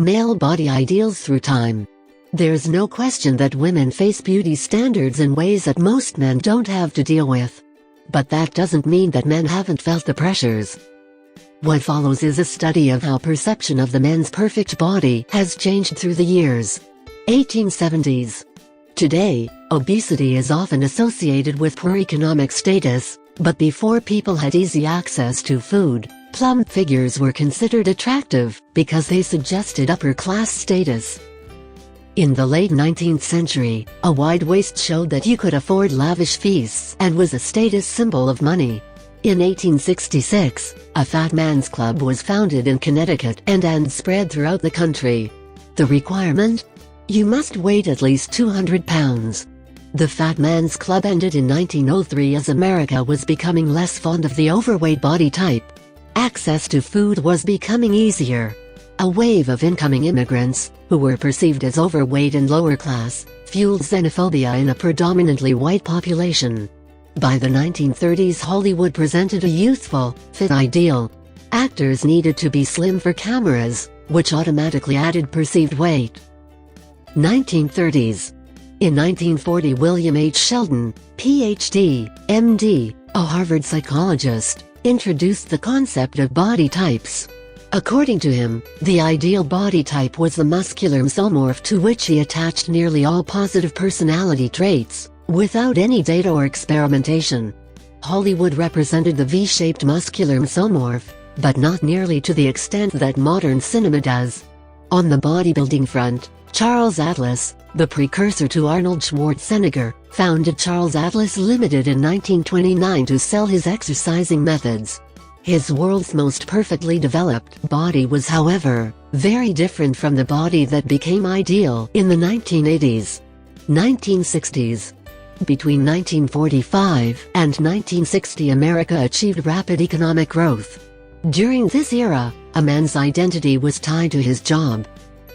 Male body ideals through time. There's no question that women face beauty standards in ways that most men don't have to deal with. But that doesn't mean that men haven't felt the pressures. What follows is a study of how perception of the men's perfect body has changed through the years. 1870s. Today, obesity is often associated with poor economic status, but before people had easy access to food, plump figures were considered attractive because they suggested upper-class status. In the late 19th century, a wide waist showed that you could afford lavish feasts and was a status symbol of money. In 1866, a Fat Man's Club was founded in Connecticut and spread throughout the country. The requirement? You must weigh at least 200 pounds. The Fat Man's Club ended in 1903 as America was becoming less fond of the overweight body type. Access to food was becoming easier. A wave of incoming immigrants, who were perceived as overweight and lower class, fueled xenophobia in a predominantly white population. By the 1930s, Hollywood presented a youthful, fit ideal. Actors needed to be slim for cameras, which automatically added perceived weight. 1930s. In 1940, William H. Sheldon, Ph.D., M.D., a Harvard psychologist, introduced the concept of body types. According to him, the ideal body type was the muscular mesomorph, to which he attached nearly all positive personality traits, without any data or experimentation. Hollywood represented the V-shaped muscular mesomorph, but not nearly to the extent that modern cinema does. On the bodybuilding front, Charles Atlas, the precursor to Arnold Schwarzenegger, founded Charles Atlas Limited in 1929 to sell his exercising methods. His world's most perfectly developed body was, however, very different from the body that became ideal in the 1980s. 1960s. Between 1945 and 1960, America achieved rapid economic growth. During this era, a man's identity was tied to his job.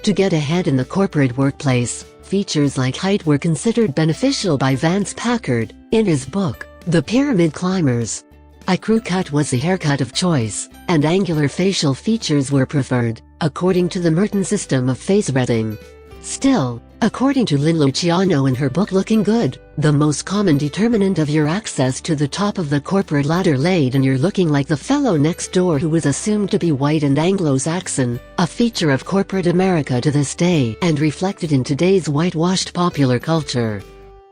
To get ahead in the corporate workplace, features like height were considered beneficial by Vance Packard, in his book, The Pyramid Climbers. A crew cut was the haircut of choice, and angular facial features were preferred, according to the Merton system of face rating. Still, according to Lynn Luciano in her book Looking Good, the most common determinant of your access to the top of the corporate ladder laid in your looking like the fellow next door who was assumed to be white and Anglo-Saxon, a feature of corporate America to this day and reflected in today's whitewashed popular culture.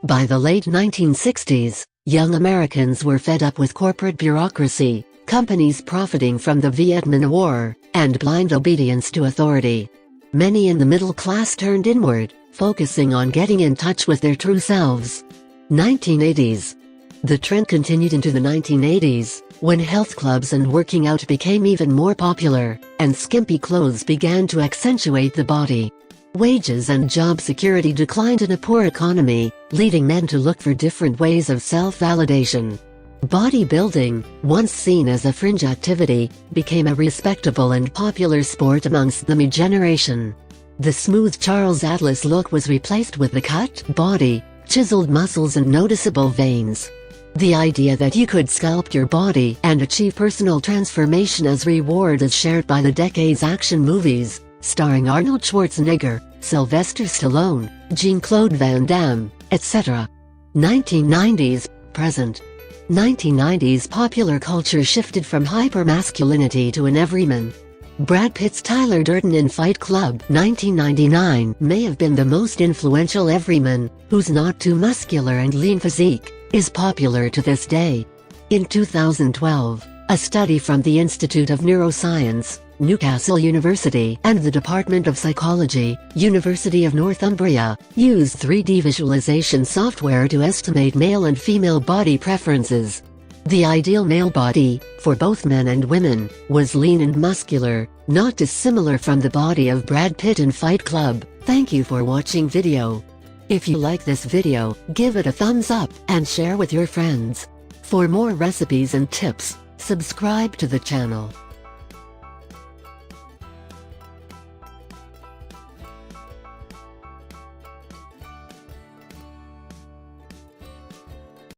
By the late 1960s, young Americans were fed up with corporate bureaucracy, companies profiting from the Vietnam War, and blind obedience to authority. Many in the middle class turned inward, focusing on getting in touch with their true selves. 1980s. The trend continued into the 1980s, when health clubs and working out became even more popular, and skimpy clothes began to accentuate the body. Wages and job security declined in a poor economy, leading men to look for different ways of self-validation. Bodybuilding, once seen as a fringe activity, became a respectable and popular sport amongst the mid-generation. The smooth Charles Atlas look was replaced with the cut body, chiseled muscles and noticeable veins. The idea that you could sculpt your body and achieve personal transformation as reward is shared by the decade's action movies, starring Arnold Schwarzenegger, Sylvester Stallone, Jean-Claude Van Damme, etc. 1990s, present. 1990s popular culture shifted from hypermasculinity to an everyman. Brad Pitt's Tyler Durden in Fight Club 1999 may have been the most influential everyman, whose not too muscular and lean physique is popular to this day. In 2012, a study from the Institute of Neuroscience, Newcastle University, and the Department of Psychology, University of Northumbria, used 3D visualization software to estimate male and female body preferences. The ideal male body, for both men and women, was lean and muscular, not dissimilar from the body of Brad Pitt in Fight Club. Thank you for watching video. If you like this video, give it a thumbs up and share with your friends. For more recipes and tips, subscribe to the channel.